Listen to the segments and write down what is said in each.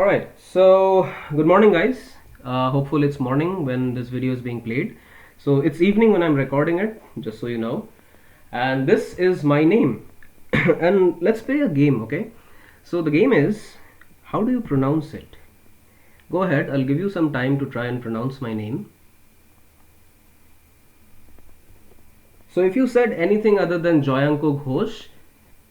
Alright, so good morning guys. Hopefully it's morning when this video is being played. So it's evening when I'm recording it, just so you know. And this is my name. And let's play a game, okay? So the game is, how do you pronounce it? Go ahead, I'll give you some time to try and pronounce my name. So if you said anything other than Joyanko Ghosh,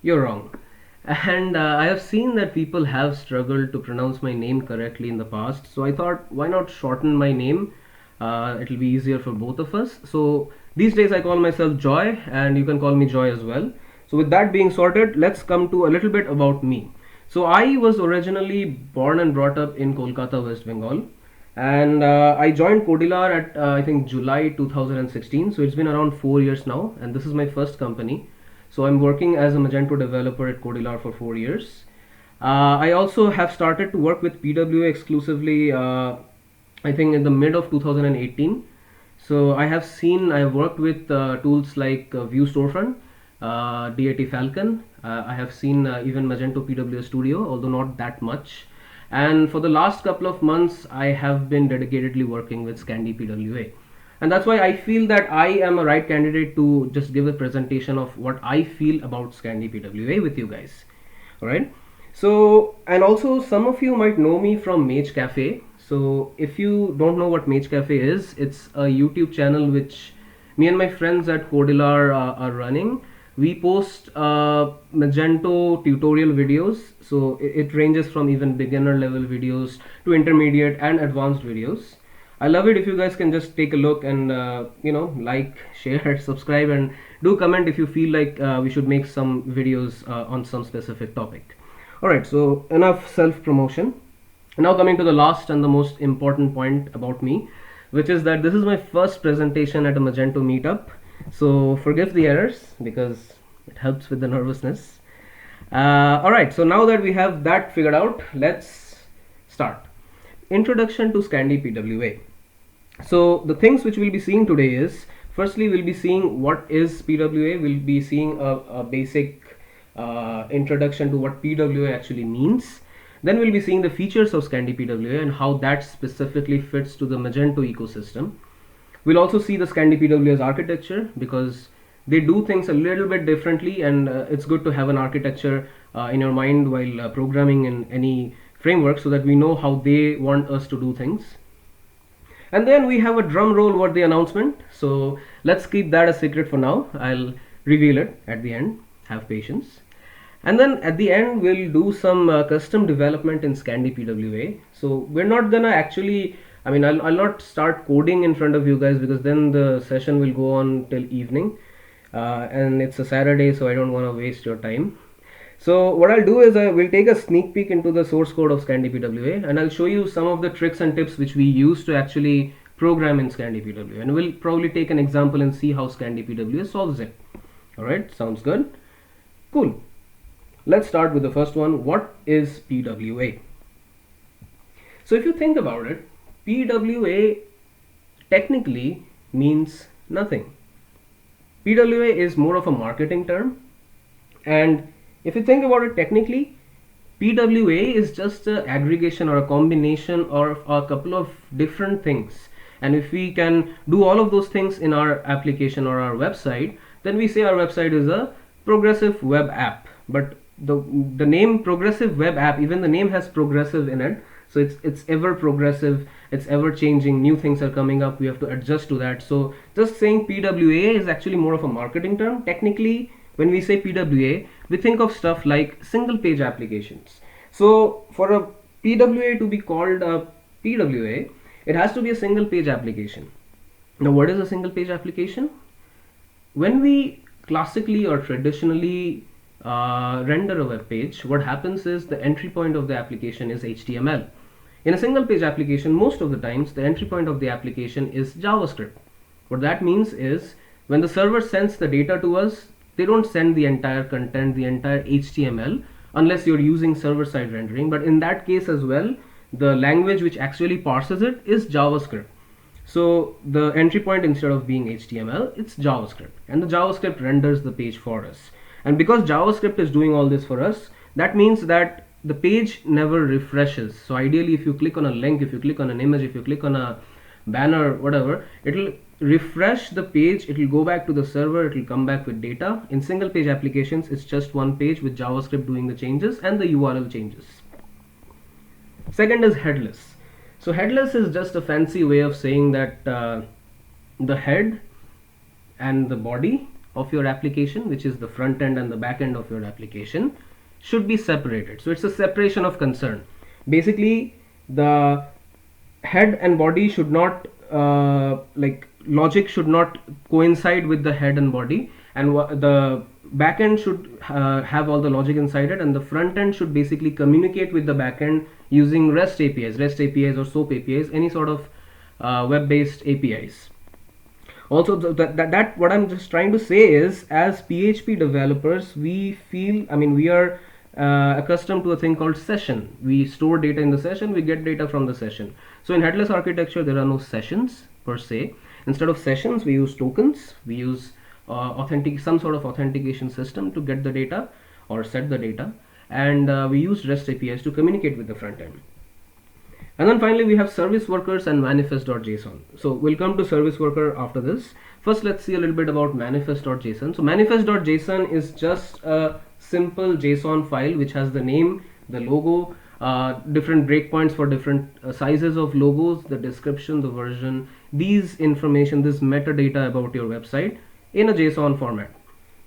you're wrong. And I have seen that people have struggled to pronounce my name correctly in the past, so I thought, why not shorten my name? It'll be easier for both of us. So these days I call myself Joy, and you can call me Joy as well. So with that being sorted, let's come to a little bit about me. So I was originally born and brought up in Kolkata, West Bengal, and I joined Codilar at I think July 2016. So it's been around 4 years now, and this is my first company. So I'm working as a Magento developer at Codilar for 4 years. I also have started to work with PWA exclusively, I think in the mid of 2018. So I have worked with tools like Vue Storefront, DAT Falcon. I have seen even Magento PWA Studio, although not that much. And for the last couple of months, I have been dedicatedly working with ScandiPWA. And that's why I feel that I am a right candidate to just give a presentation of what I feel about ScandiPWA with you guys. Alright. So, and also some of you might know me from MageCafe. So if you don't know what MageCafe is, it's a YouTube channel which me and my friends at Codilar are running. We post Magento tutorial videos. So it ranges from even beginner level videos to intermediate and advanced videos. I love it if you guys can just take a look and like, share, subscribe, and do comment if you feel like we should make some videos on some specific topic. Alright, so enough self-promotion. Now coming to the last and the most important point about me, which is that this is my first presentation at a Magento meetup. So forgive the errors because it helps with the nervousness. Alright, so now that we have that figured out, let's start. Introduction to ScandiPWA. So the things which we'll be seeing today is, firstly we'll be seeing what is PWA. We'll be seeing a basic introduction to what PWA actually means. Then we'll be seeing the features of ScandiPWA and how that specifically fits to the Magento ecosystem. We'll also see the ScandiPWA's architecture because they do things a little bit differently, and it's good to have an architecture in your mind while programming in any framework so that we know how they want us to do things. And then we have a drum roll for the announcement. So let's keep that a secret for now. I'll reveal it at the end. Have patience. And then at the end, we'll do some custom development in ScandiPWA. So we're not gonna actually, I'll not start coding in front of you guys because then the session will go on till evening. And it's a Saturday, so I don't want to waste your time. So what I'll do is I will take a sneak peek into the source code of ScandiPWA, and I'll show you some of the tricks and tips which we use to actually program in ScandiPWA, and we'll probably take an example and see how ScandiPWA solves it. Alright, sounds good? Cool. Let's start with the first one. What is PWA? So if you think about it, PWA technically means nothing. PWA is more of a marketing term, and if you think about it technically, PWA is just an aggregation or a combination of a couple of different things. And if we can do all of those things in our application or our website, then we say our website is a progressive web app. But the name progressive web app, even the name has progressive in it. So it's ever progressive, it's ever changing, new things are coming up, we have to adjust to that. So just saying PWA is actually more of a marketing term. Technically, when we say PWA, we think of stuff like single page applications. So for a PWA to be called a PWA, it has to be a single page application. Now what is a single page application? When we classically or traditionally render a web page, what happens is the entry point of the application is HTML. In a single page application, most of the times the entry point of the application is JavaScript. What that means is when the server sends the data to us, they don't send the entire content, the entire HTML, unless you're using server-side rendering. But in that case as well, the language which actually parses it is JavaScript. So the entry point, instead of being HTML, it's JavaScript, and the JavaScript renders the page for us. And because JavaScript is doing all this for us, that means that the page never refreshes. So ideally, if you click on a link, if you click on an image, if you click on a banner, whatever, it will refresh the page, it will go back to the server, it will come back with data. In single page applications, it's just one page with JavaScript doing the changes and the URL changes. Second is headless. So headless is just a fancy way of saying that the head and the body of your application, which is the front end and the back end of your application, should be separated. So it's a separation of concern. Basically, the head and body should not like logic should not coincide with the head and body, and the backend should have all the logic inside it, and the front end should basically communicate with the backend using REST APIs or SOAP APIs, any sort of web-based APIs. Also, that what I'm just trying to say is, as PHP developers, we are accustomed to a thing called session. We store data in the session, we get data from the session. So in headless architecture, there are no sessions per se. Instead of sessions, we use tokens. We use some sort of authentication system to get the data or set the data, and we use REST APIs to communicate with the front end. And then finally, we have service workers and manifest.json. So we'll come to service worker after this. First, let's see a little bit about manifest.json. So manifest.json is just a simple JSON file which has the name, the logo, different breakpoints for different sizes of logos, the description, the version, these information, this metadata about your website in a JSON format.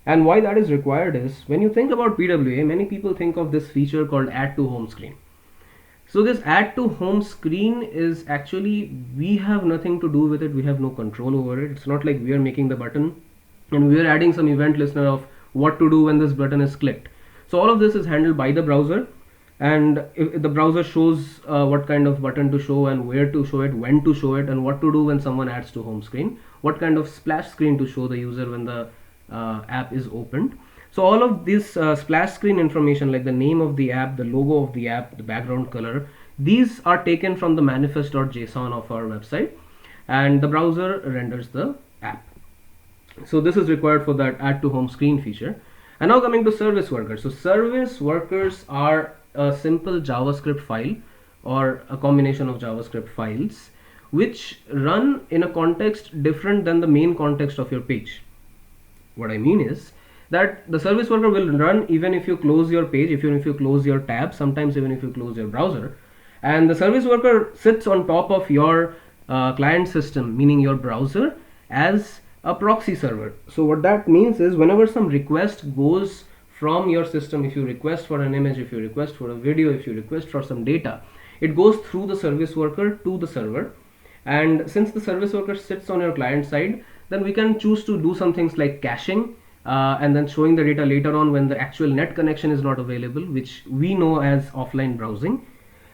And why that is required is, when you think about PWA, many people think of this feature called add to home screen. So this add to home screen is actually, we have nothing to do with it, we have no control over it. It's not like we are making the button and we are adding some event listener of what to do when this button is clicked. So all of this is handled by the browser, and if the browser shows what kind of button to show and where to show it, when to show it, and what to do when someone adds to home screen, what kind of splash screen to show the user when the app is opened. So all of this splash screen information, like the name of the app, the logo of the app, the background color, these are taken from the manifest.json of our website, and the browser renders the app. So this is required for that add to home screen feature. And now coming to service workers. So service workers are a simple JavaScript file or a combination of JavaScript files which run in a context different than the main context of your page. What I mean is that the service worker will run even if you close your page, even if you close your tab, sometimes even if you close your browser, and the service worker sits on top of your client system, meaning your browser, as a proxy server. So what that means is, whenever some request goes from your system, if you request for an image, if you request for a video, if you request for some data, it goes through the service worker to the server. And since the service worker sits on your client side, then we can choose to do some things like caching, and then showing the data later on when the actual net connection is not available, which we know as offline browsing.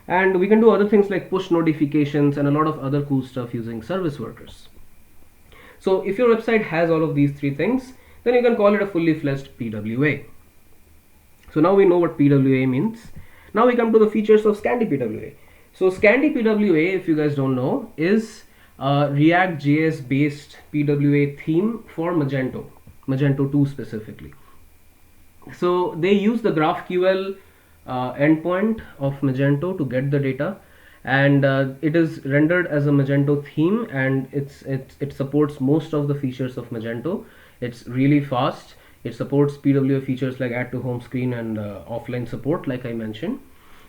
And we can do other things like push notifications and a lot of other cool stuff using service workers. So if your website has all of these three things, then you can call it a fully fledged PWA. So now we know what PWA means. Now we come to the features of ScandiPWA. So ScandiPWA, if you guys don't know, is a React.js based PWA theme for Magento 2 specifically. So they use the GraphQL endpoint of Magento to get the data, and it is rendered as a Magento theme, and it supports most of the features of Magento. It's really fast. It supports PWA features like add to home screen and offline support, like I mentioned.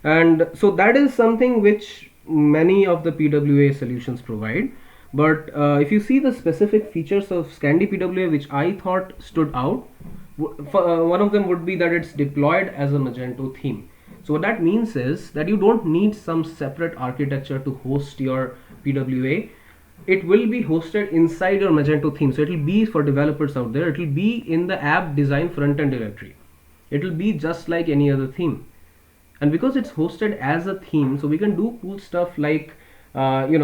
And so that is something which many of the PWA solutions provide. But if you see the specific features of ScandiPWA which I thought stood out, one of them would be that it's deployed as a Magento theme. So what that means is that you don't need some separate architecture to host your PWA. It will be hosted inside your Magento theme. So it will be, for developers out there, it will be in the app design front-end directory. It will be just like any other theme. And because it's hosted as a theme, so we can do cool stuff like we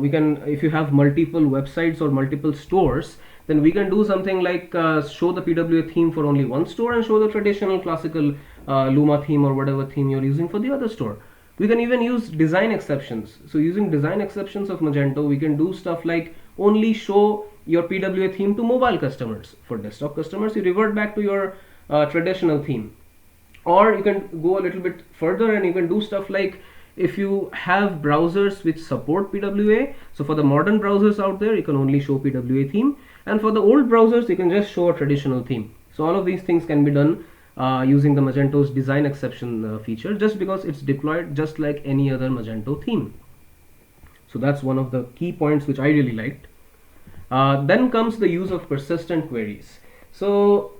can, if you have multiple websites or multiple stores, then we can do something like show the PWA theme for only one store and show the traditional classical Luma theme or whatever theme you're using for the other store. We can even use design exceptions. So using design exceptions of Magento, we can do stuff like only show your PWA theme to mobile customers. For desktop customers, you revert back to your traditional theme. Or you can go a little bit further and you can do stuff like, if you have browsers which support PWA, so for the modern browsers out there you can only show PWA theme, and for the old browsers you can just show a traditional theme. So all of these things can be done using the Magento's design exception feature, just because it's deployed just like any other Magento theme. So that's one of the key points which I really liked. Then comes the use of persistent queries. So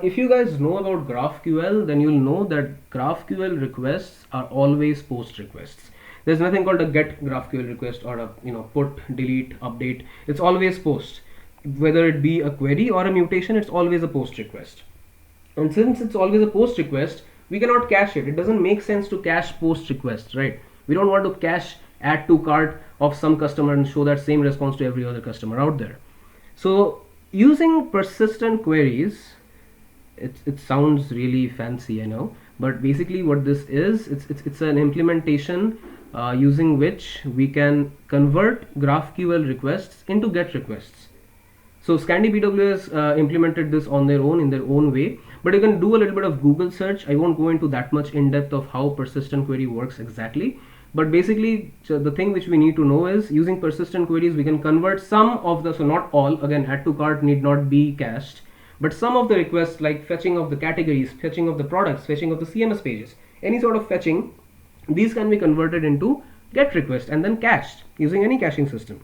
if you guys know about GraphQL, then you'll know that GraphQL requests are always post requests. There's nothing called a get GraphQL request or a put, delete, update. It's always post. Whether it be a query or a mutation, it's always a post request. And since it's always a post request, we cannot cache it. It doesn't make sense to cache post requests, right? We don't want to cache add to cart of some customer and show that same response to every other customer out there. So using persistent queries, it sounds really fancy, I know, but basically what this is, it's an implementation using which we can convert GraphQL requests into GET requests. So ScandiPWA has implemented this on their own, in their own way, but you can do a little bit of Google search. I won't go into that much in depth of how persistent query works exactly, but basically the thing which we need to know is, using persistent queries we can convert some of the, so not all, again add to cart need not be cached, but some of the requests like fetching of the categories, fetching of the products, fetching of the CMS pages, any sort of fetching, these can be converted into GET request and then cached using any caching system.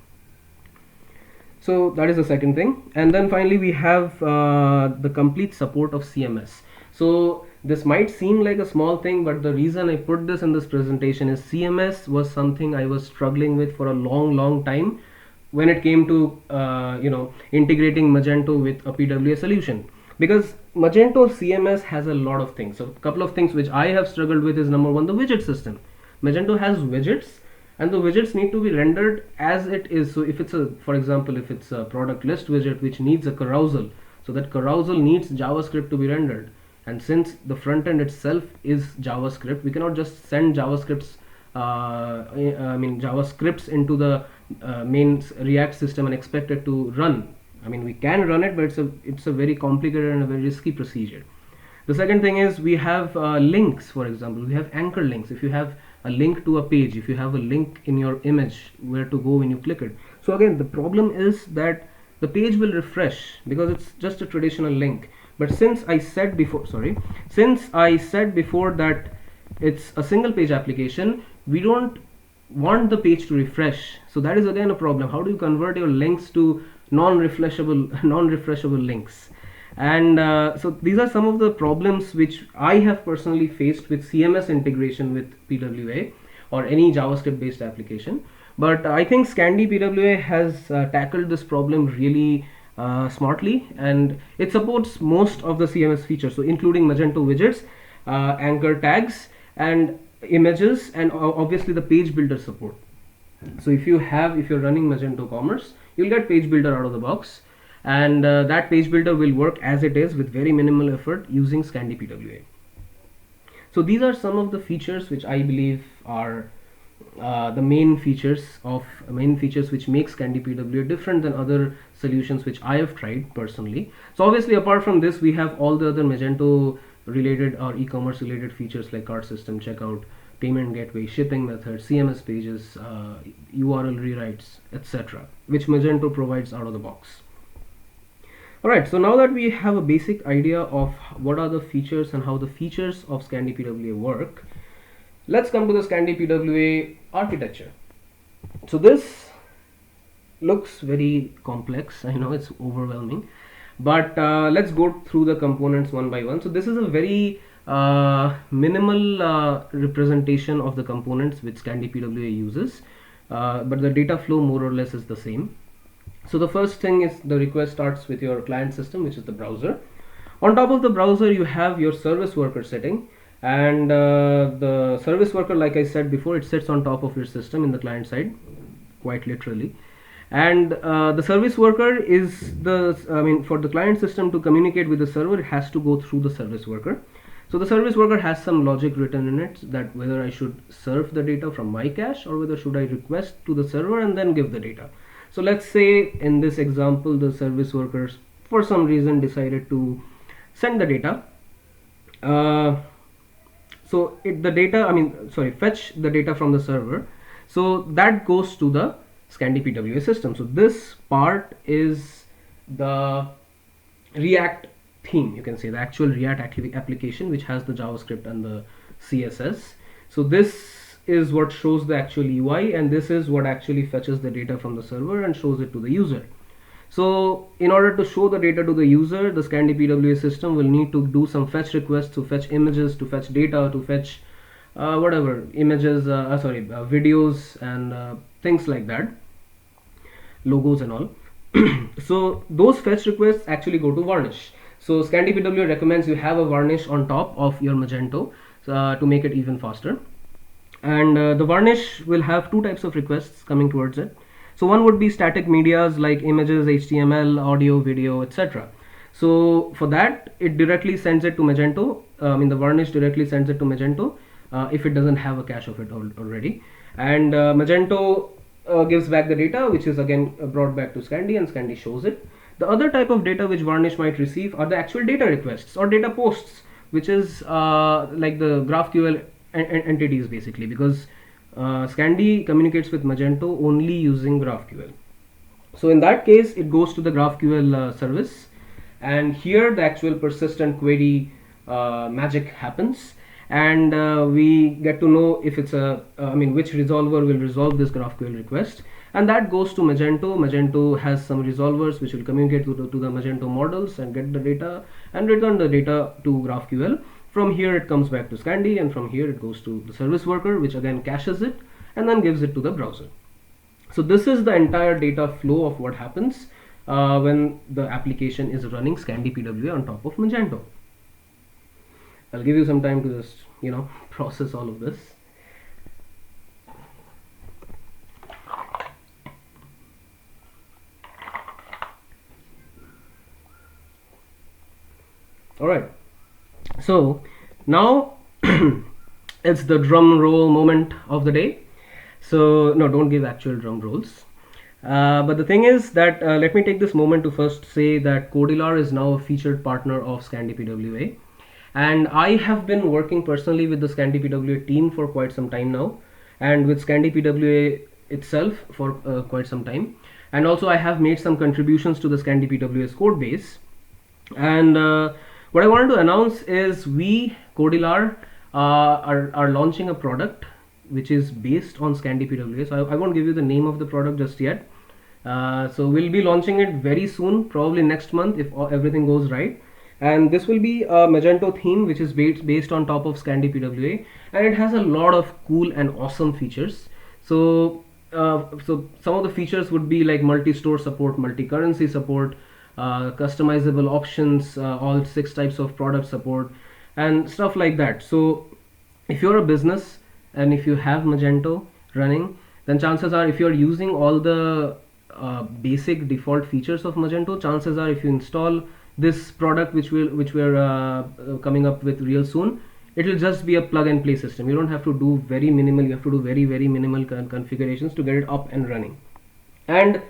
So that is the second thing. And then finally we have the complete support of CMS. So this might seem like a small thing, but the reason I put this in this presentation is CMS was something I was struggling with for a long time when it came to integrating Magento with a PWA solution, because Magento CMS has a lot of things. So a couple of things which I have struggled with is, number one, the widget system. Magento has widgets, and the widgets need to be rendered as it is. So if it's a, for example, if it's a product list widget which needs a carousel, so that carousel needs JavaScript to be rendered. And since the front end itself is JavaScript, we cannot just send JavaScripts into the main React system and expect it to run. I mean, we can run it, but it's a very complicated and a very risky procedure. The second thing is, we have links. For example, we have anchor links. If you have a link to a page, if you have a link in your image where to go when you click it, so again the problem is that the page will refresh because it's just a traditional link. But since I said before that it's a single page application, we don't want the page to refresh. So that is again a problem. How do you convert your links to non-refreshable links? And so these are some of the problems which I have personally faced with CMS integration with PWA or any JavaScript based application. But I think ScandiPWA has tackled this problem really smartly, and it supports most of the CMS features, so including Magento widgets, anchor tags, and images, and obviously the page builder support. So if you're running Magento Commerce, you'll get page builder out of the box, and that page builder will work as it is with very minimal effort using ScandiPWA. So these are some of the features which I believe are the main features which make ScandiPWA different than other solutions which I have tried personally. So obviously, apart from this, we have all the other Magento related or e-commerce related features like cart system, checkout, payment gateway, shipping methods, CMS pages, URL rewrites, etc., which Magento provides out of the box. Alright, so now that we have a basic idea of what are the features and how the features of ScandiPWA work, let's come to the ScandiPWA architecture. So this looks very complex. I know it's overwhelming, but let's go through the components one by one. So this is a very minimal representation of the components which ScandiPWA uses, but the data flow more or less is the same. So the first thing is the request starts with your client system, which is the browser. On top of the browser, you have your service worker setting, and the service worker, like I said before, it sits on top of your system in the client side, quite literally. And the service worker is for the client system to communicate with the server, it has to go through the service worker. So the service worker has some logic written in it that whether I should serve the data from my cache or whether should I request to the server and then give the data. So let's say in this example, the service workers for some reason decided to send the data. so the data, fetch the data from the server. So that goes to the ScandiPWA system. So this part is the React theme, you can say, the actual React application which has the JavaScript and the CSS. So this is what shows the actual UI, and this is what actually fetches the data from the server and shows it to the user. So in order to show the data to the user, the ScandiPWA system will need to do some fetch requests to fetch images, to fetch data, to fetch whatever images, videos and things like that, logos and all. So those fetch requests actually go to Varnish. So ScandiPWA recommends you have a Varnish on top of your Magento to make it even faster. And the Varnish will have two types of requests coming towards it. So one would be static medias like images, HTML, audio, video, etc. So for that, it directly sends it to Magento. The Varnish directly sends it to Magento if it doesn't have a cache of it already. And Magento gives back the data, which is again brought back to Scandi, and Scandi shows it. The other type of data which Varnish might receive are the actual data requests or data posts, which is like the GraphQL entities basically, because Scandi communicates with Magento only using GraphQL. So in that case, it goes to the GraphQL service, and here the actual persistent query magic happens, and we get to know if it's which resolver will resolve this GraphQL request, and that goes to Magento. Magento has some resolvers which will communicate to the Magento models and get the data and return the data to GraphQL. From here it comes back to Scandi, and from here it goes to the service worker, which again caches it and then gives it to the browser. So this is the entire data flow of what happens when the application is running ScandiPWA on top of Magento. I'll give you some time to just process all of this. Alright, so now it's the drum roll moment of the day. So no, don't give actual drum rolls. But the thing is that let me take this moment to first say that Codilar is now a featured partner of ScandiPWA, and I have been working personally with the ScandiPWA team for quite some time now, and with ScandiPWA itself for quite some time, and also I have made some contributions to the ScandiPWA's code base. And what I wanted to announce is we, Codilar, are launching a product which is based on ScandiPWA. So I won't give you the name of the product just yet. So we'll be launching it very soon, probably next month if everything goes right. And this will be a Magento theme which is based on top of ScandiPWA, and it has a lot of cool and awesome features. So some of the features would be like multi-store support, multi-currency support, customizable options, all 6 types of product support and stuff like that. So if you're a business and if you have Magento running, then chances are, if you're using all the basic default features of Magento, chances are if you install this product which we're coming up with real soon, it will just be a plug and play system. You don't have to do very minimal, you have to do very minimal configurations to get it up and running. And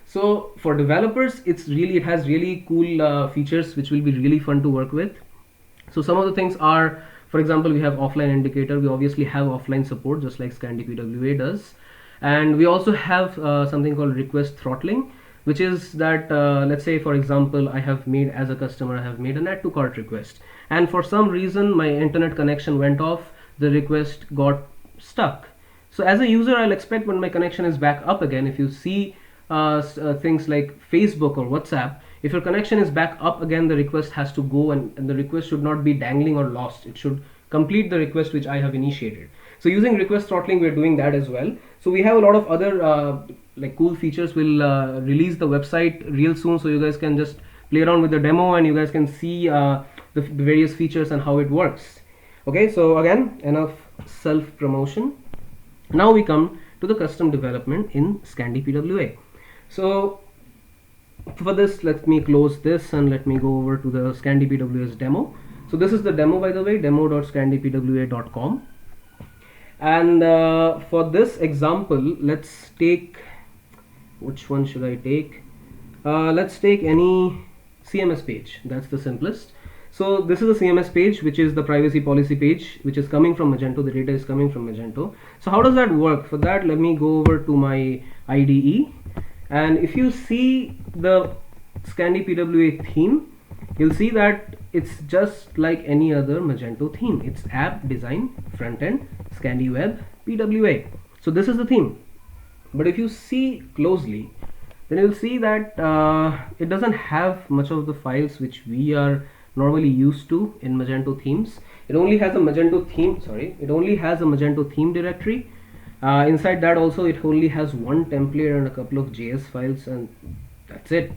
so for developers, it has really cool features which will be really fun to work with. So some of the things are, for example, we have offline indicator. We obviously have offline support just like ScandiPWA does, and we also have something called request throttling, which is that let's say, for example, I have made, as a customer, I have made an add to cart request, and for some reason my internet connection went off, the request got stuck. So as a user, I'll expect when my connection is back up again, if you see things like Facebook or WhatsApp, if your connection is back up again, the request has to go, and the request should not be dangling or lost. It should complete the request which I have initiated. So using request throttling, we're doing that as well. So we have a lot of other like cool features. We'll release the website real soon, so you guys can just play around with the demo and you guys can see the various features and how it works. Okay, so again, enough self promotion. Now we come to the custom development in ScandiPWA. So for this, let me close this and let me go over to the ScandiPWA's demo. So this is the demo, by the way, demo.scandipwa.com. And for this example, let's take, which one should I take? Let's take any CMS page. That's the simplest. So this is a CMS page, which is the privacy policy page, which is coming from Magento. The data is coming from Magento. So how does that work? For that, let me go over to my IDE, and if you see the ScandiPWA theme, you'll see that it's just like any other Magento theme. It's app design, front end, Scandi web, PWA. So this is the theme. But if you see closely, then you'll see that it doesn't have much of the files which we are normally used to in Magento themes. It only has a Magento theme, it only has a Magento theme directory. Inside that also it only has one template and a couple of JS files, and that's it.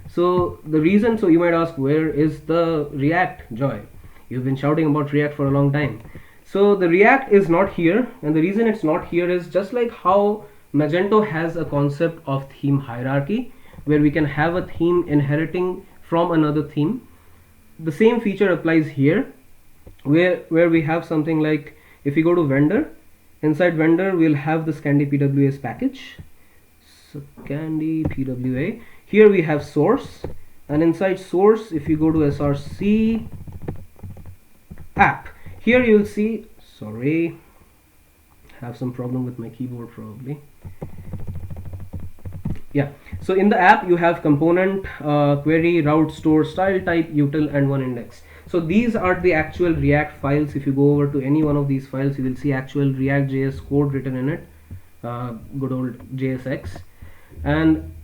So the reason, so you might ask, where is the React, Joy? You've been shouting about React for a long time. So the React is not here, and the reason it's not here is just like how Magento has a concept of theme hierarchy, where we can have a theme inheriting from another theme. The same feature applies here, where we have something like, if we go to vendor, inside vendor we'll have the ScandiPWA's package. So ScandiPWA, here we have source, and inside source, if you go to src app, here you'll see, sorry, have some problem with my keyboard probably. Yeah, so in the app you have component, query, route, store, style type, util, and one index. So these are the actual React files. If you go over to any one of these files, you will see actual React.js code written in it, good old JSX. And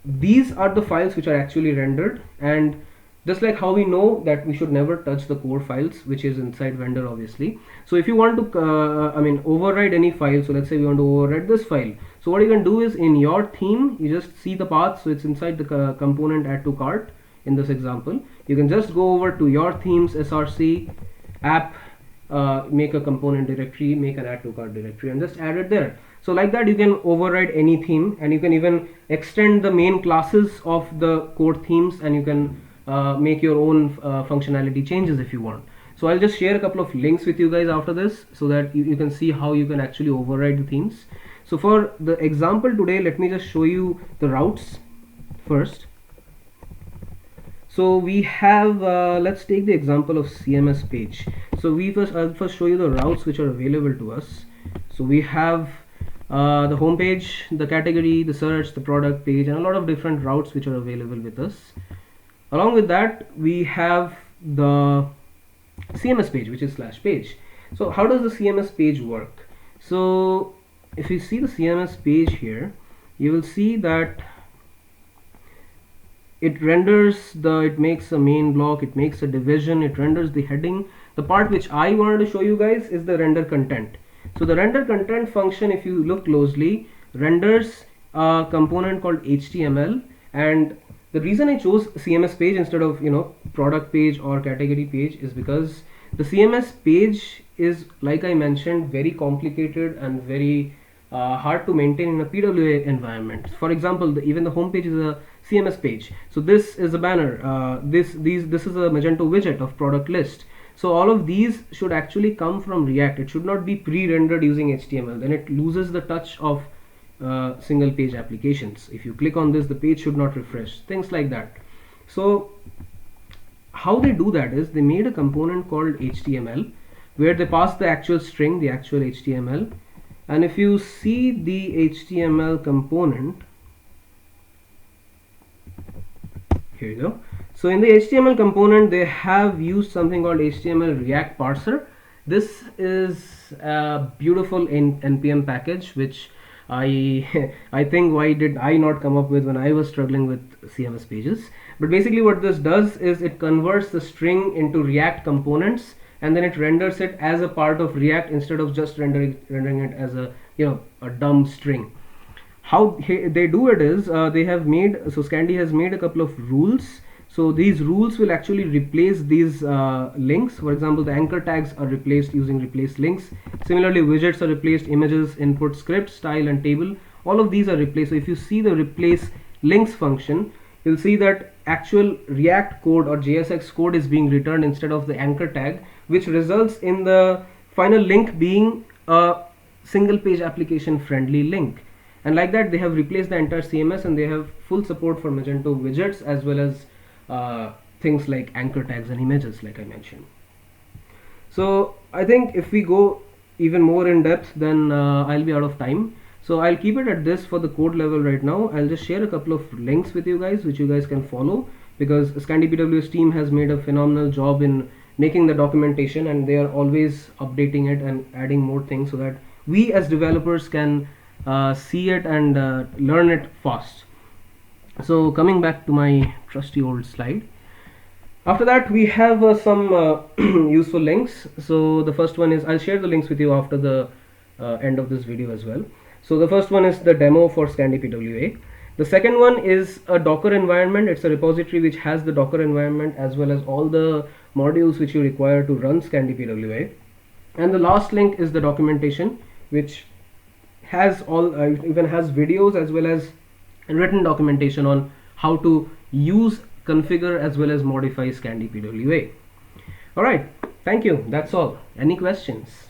these are the files which are actually rendered, and just like how we know that we should never touch the core files, which is inside vendor obviously. So if you want to override any file, so let's say we want to override this file, so what you can do is, in your theme, you just see the path, so it's inside the component add to cart. In this example, you can just go over to your themes, src app, make a component directory, make an add to cart directory, and just add it there. So like that you can override any theme, and you can even extend the main classes of the core themes, and you can make your own functionality changes if you want. So I'll just share a couple of links with you guys after this, so that you can see how you can actually override the themes. So for the example today, let me just show you the routes first. So we have, let's take the example of CMS page. So I'll first show you the routes which are available to us. So we have the home page, the category, the search, the product page, and a lot of different routes which are available with us. Along with that, we have the CMS page, which is /page. So how does the CMS page work? So if you see the CMS page here, you will see that it renders it makes a main block, it makes a division, it renders the heading. The part which I wanted to show you guys is the render content. So the render content function, if you look closely, renders a component called HTML. And the reason I chose CMS page instead of product page or category page is because the CMS page is, like I mentioned, very complicated and very hard to maintain in a PWA environment. For example, even the home page is a CMS page. So this is a banner. This is a Magento widget of product list. So all of these should actually come from React. It should not be pre-rendered using HTML. Then it loses the touch of single page applications. If you click on this, the page should not refresh, things like that. So how they do that is, they made a component called HTML, where they pass the actual string, the actual HTML. And if you see the HTML component, here you go. So in the HTML component, they have used something called HTML React parser. This is a beautiful npm package, which I think, why did I not come up with when I was struggling with CMS pages. But basically what this does is, it converts the string into React components, and then it renders it as a part of React instead of just rendering it as a dumb string. How they do it is, Scandi has made a couple of rules. So these rules will actually replace these links. For example, the anchor tags are replaced using replace links. Similarly, widgets are replaced, images, input, script, style, and table. All of these are replaced. So if you see the replace links function, you'll see that actual React code or JSX code is being returned instead of the anchor tag, which results in the final link being a single page application friendly link. And like that, they have replaced the entire CMS, and they have full support for Magento widgets as well as things like anchor tags and images, like I mentioned. So I think if we go even more in depth, then I'll be out of time. So I'll keep it at this for the code level right now. I'll just share a couple of links with you guys, which you guys can follow, because ScandiPWA's team has made a phenomenal job in making the documentation, and they are always updating it and adding more things so that we as developers can see it and learn it fast. So coming back to my trusty old slide. After that, we have some useful links. So the first one is, I'll share the links with you after the end of this video as well. So the first one is the demo for ScandiPWA. The second one is a Docker environment. It's a repository which has the Docker environment as well as all the modules which you require to run ScandiPWA. And the last link is the documentation, which has all even has videos as well as written documentation on how to use, configure as well as modify ScandiPWA. Alright, thank you. That's all. Any questions?